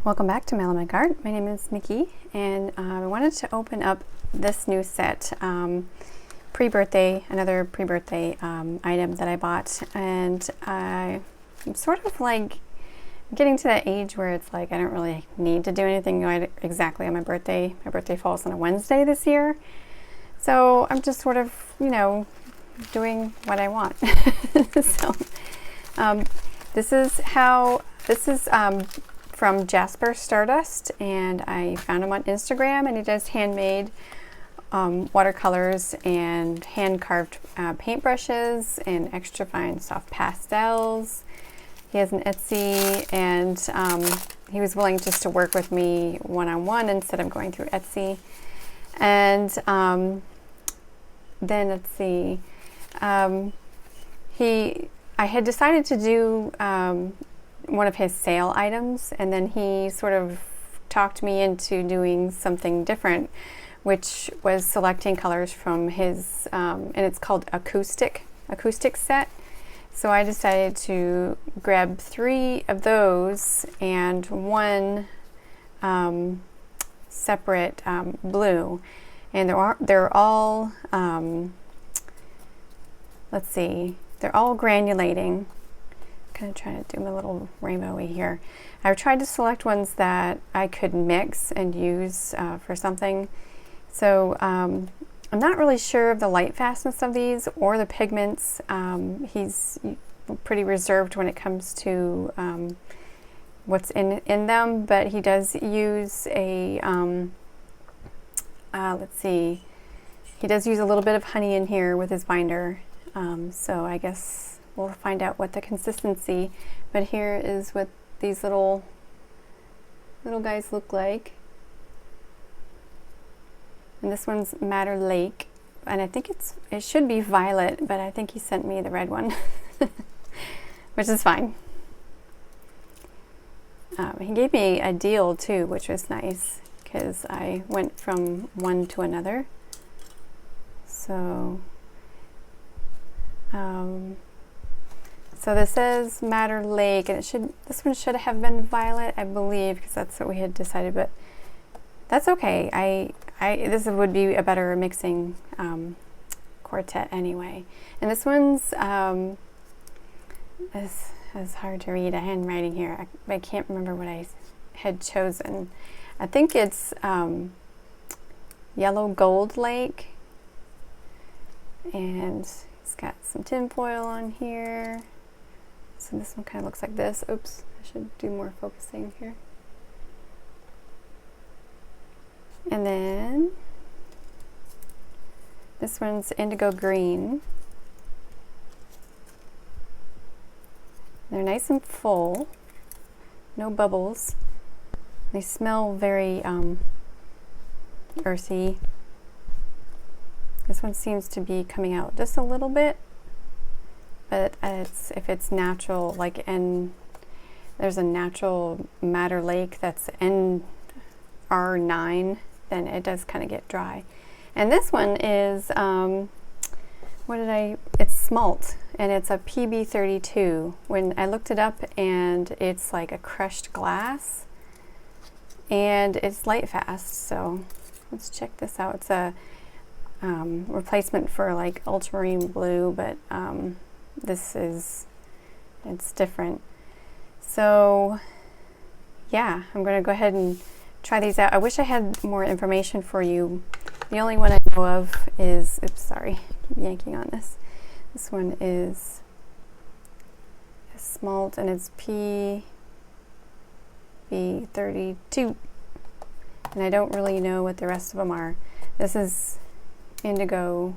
Welcome back to Melodic Art. My name is Mikki, and I wanted to open up this new set, pre-birthday, another pre-birthday item that I bought, and I'm sort of like getting to that age where it's like I don't really need to do anything exactly on my birthday. My birthday falls on a Wednesday this year, so I'm just sort of, you know, doing what I want. So this is from JazperStardust, and I found him on Instagram, and he does handmade watercolors and hand-carved paintbrushes and extra fine soft pastels. He has an Etsy, and he was willing just to work with me one-on-one instead of going through Etsy. And then let's see, I had decided to do one of his sale items, and then he sort of talked me into doing something different, which was selecting colors from his and it's called acoustic set. So I decided to grab 3 of those and one separate blue, and they're all let's see, they're all granulating. Kind of trying to do my little rainbowy here. I've tried to select ones that I could mix and use for something. So I'm not really sure of the light fastness of these or the pigments. He's pretty reserved when it comes to what's in them, but he does use a let's see, he does use a little bit of honey in here with his binder. So I guess we'll find out what the consistency, but here is what these little guys look like. And this one's Madder Lake, and I think it should be violet, but I think he sent me the red one, which is fine. He gave me a deal too, which was nice, because I went from one to another. So so this says Madder Lake, and this one should have been violet, I believe, because that's what we had decided, but that's okay. This would be a better mixing quartet anyway. And this one's is hard to read, a handwriting here. I can't remember what I had chosen. I think it's Yellow Gold Lake, and it's got some tin foil on here. So this one kind of looks like this. Oops, I should do more focusing here. And then this one's Indigo Green. They're nice and full, no bubbles. They smell very earthy. This one seems to be coming out just a little bit, but if it's natural, like there's a natural Madder Lake that's NR9, then it does kind of get dry. And this one is it's smalt, and it's a PB32. When I looked it up, and it's like a crushed glass, and it's light fast. So let's check this out. It's a replacement for like ultramarine blue, but it's different. So yeah, I'm going to go ahead and try these out. I wish I had more information for you. The only one I know of is, oops, sorry, keep yanking on this. This one is a smalt, and it's PB32, and I don't really know what the rest of them are. This is Indigo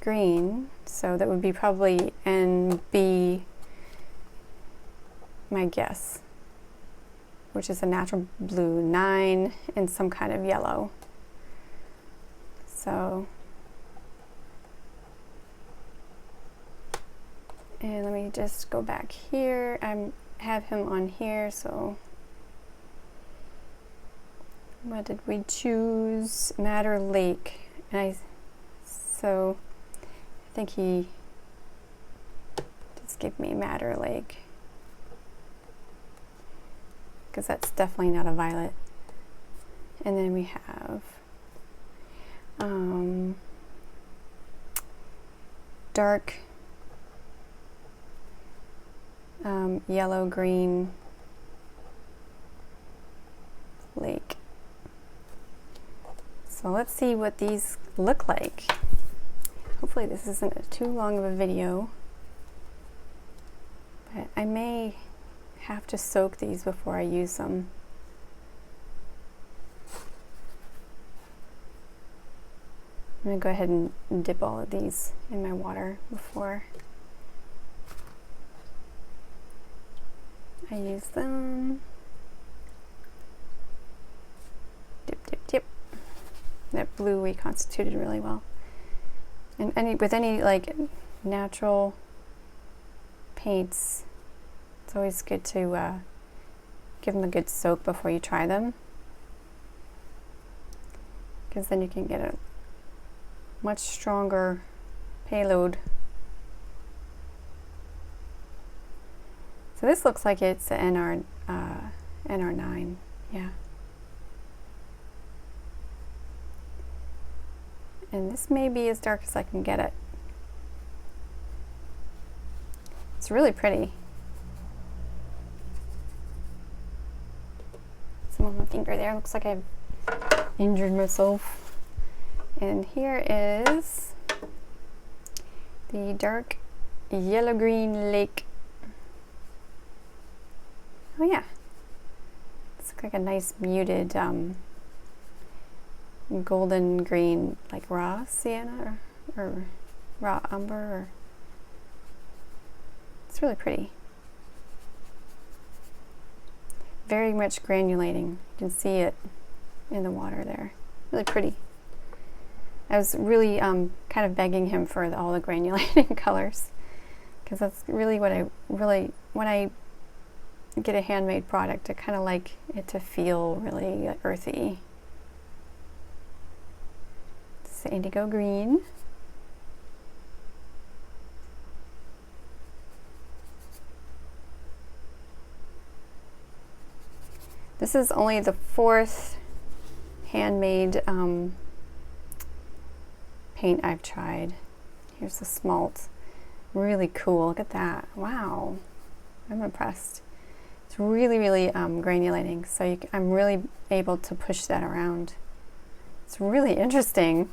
Green, so that would be probably NB, my guess, which is a natural blue 9 and some kind of yellow. So, and let me just go back here. I have him on here, so what did we choose? Madder Lake. And so I think he just gave me Madder Lake. because that's definitely not a violet. And then we have dark yellow green lake. So let's see what these look like. Hopefully this isn't too long of a video, but I may have to soak these before I use them. I'm going to go ahead and dip all of these in my water before I use them. Dip, dip, dip. That blue reconstituted really well. And with any like natural paints, it's always good to give them a good soak before you try them, because then you can get a much stronger payload. So this looks like it's an NR9, yeah. And this may be as dark as I can get it. It's really pretty. Some on my finger there. Looks like I've injured myself. And here is the dark yellow-green lake. Oh yeah. It's like a nice muted golden green, like raw sienna or raw umber. Or it's really pretty. Very much granulating. You can see it in the water there. Really pretty. I was really kind of begging him for all the granulating colors, because that's really what when I get a handmade product, I kind of like it to feel really earthy. It's indigo green. This is only the 4th handmade paint I've tried. Here's the smalt. Really cool. Look at that. Wow. I'm impressed. It's really, really granulating. So I'm really able to push that around. It's really interesting.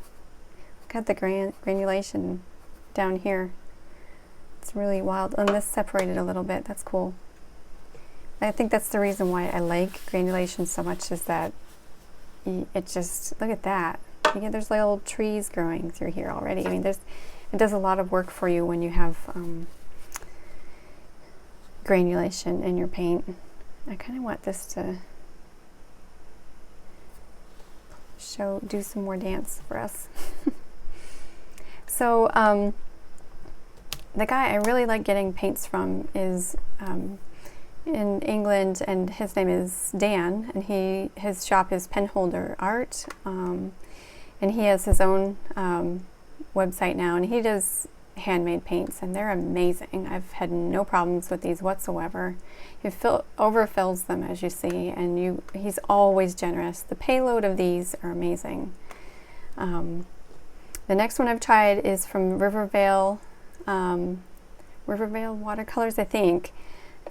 Look at the granulation down here. It's really wild. And this separated a little bit. That's cool. I think that's the reason why I like granulation so much, is that it just, look at that. There's little trees growing through here already. I mean, it does a lot of work for you when you have granulation in your paint. I kind of want this to do some more dance for us. So the guy I really like getting paints from is in England, and his name is Dan, and his shop is Penholder Art, and he has his own website now, and he does handmade paints, and they're amazing. I've had no problems with these whatsoever. He overfills them, as you see, and he's always generous. The payload of these are amazing. The next one I've tried is from Rivervale Watercolors, I think.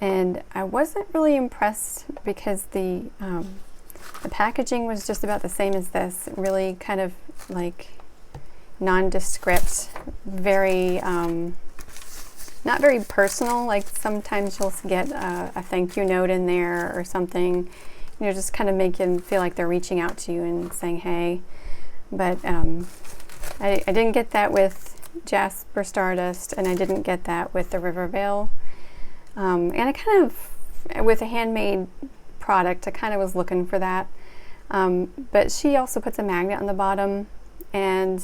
And I wasn't really impressed, because the packaging was just about the same as this. Really kind of like nondescript, very not very personal. Like sometimes you'll get a thank you note in there or something, just kind of make them feel like they're reaching out to you and saying hey. But I didn't get that with JazperStardust, and I didn't get that with the Rivervale. And I kind of, with a handmade product, I kind of was looking for that. But she also puts a magnet on the bottom, and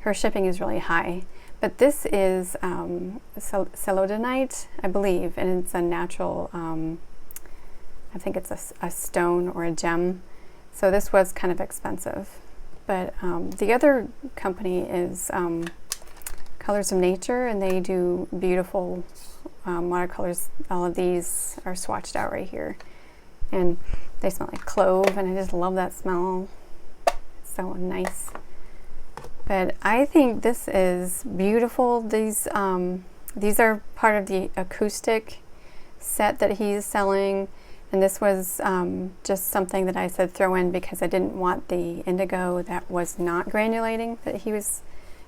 her shipping is really high. But this is celodonite, I believe, and it's a natural, I think it's a stone or a gem. So this was kind of expensive. But the other company is Colors of Nature, and they do beautiful watercolors. All of these are swatched out right here. and they smell like clove, and I just love that smell. It's so nice. But I think this is beautiful. These are part of the acoustic set that he's selling, and this was just something that I said throw in because I didn't want the indigo that was not granulating that he was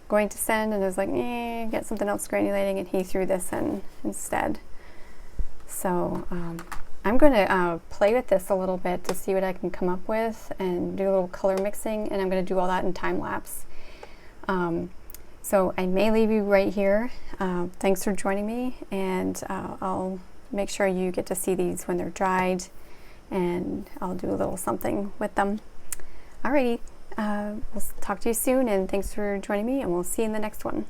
going to send, and I was like, get something else granulating, and he threw this in instead. So I'm going to play with this a little bit to see what I can come up with and do a little color mixing, and I'm going to do all that in time-lapse. So I may leave you right here. Thanks for joining me, and I'll make sure you get to see these when they're dried, and I'll do a little something with them. Alrighty, we'll talk to you soon, and thanks for joining me, and we'll see you in the next one.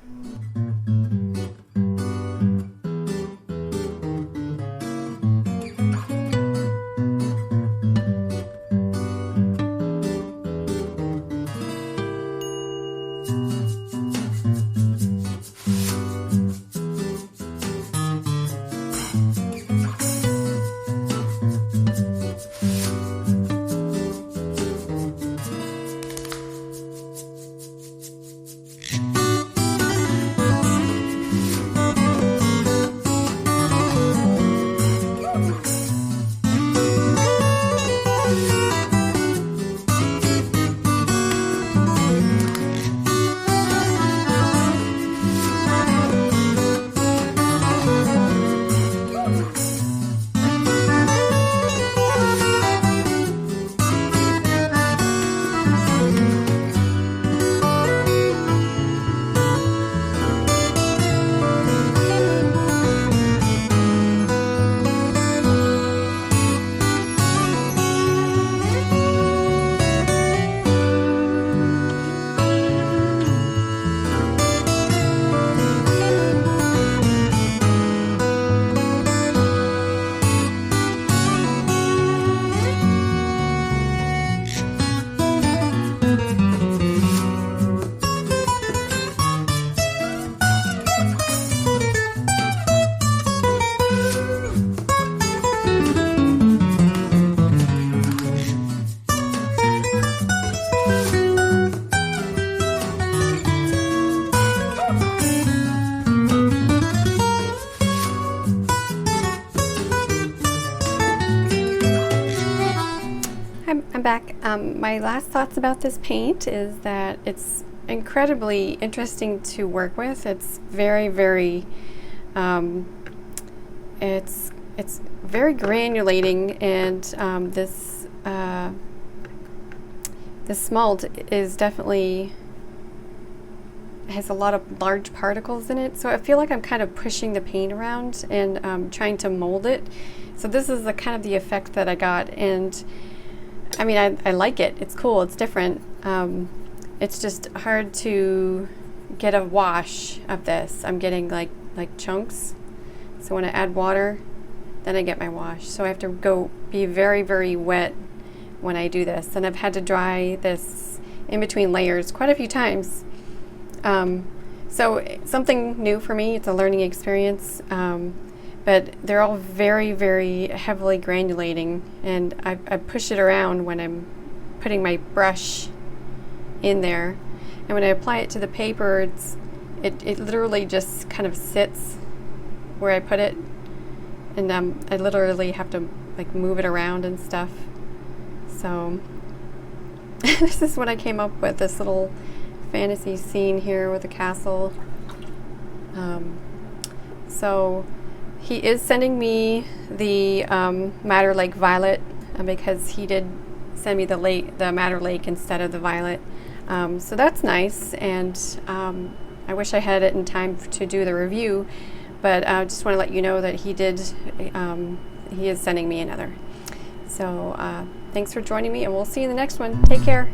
I'm back. My last thoughts about this paint is that it's incredibly interesting to work with. It's very, very, it's very granulating, and this smalt is definitely has a lot of large particles in it. So I feel like I'm kind of pushing the paint around and trying to mold it. So this is the kind of the effect that I got, and I mean, I like it. It's cool. It's different. It's just hard to get a wash of this. I'm getting like chunks. So when I add water, then I get my wash. So I have to go be very, very wet when I do this. And I've had to dry this in between layers quite a few times. So something new for me. It's a learning experience. But they're all very, very heavily granulating, and I push it around when I'm putting my brush in there. And when I apply it to the paper, it literally just kind of sits where I put it, and I literally have to like move it around and stuff. So this is what I came up with, this little fantasy scene here with a castle. So he is sending me the Madder Lake Violet because he did send me the Madder Lake instead of the violet. So that's nice, and I wish I had it in time to do the review, but I just want to let you know that he is sending me another. So thanks for joining me, and we'll see you in the next one. Take care.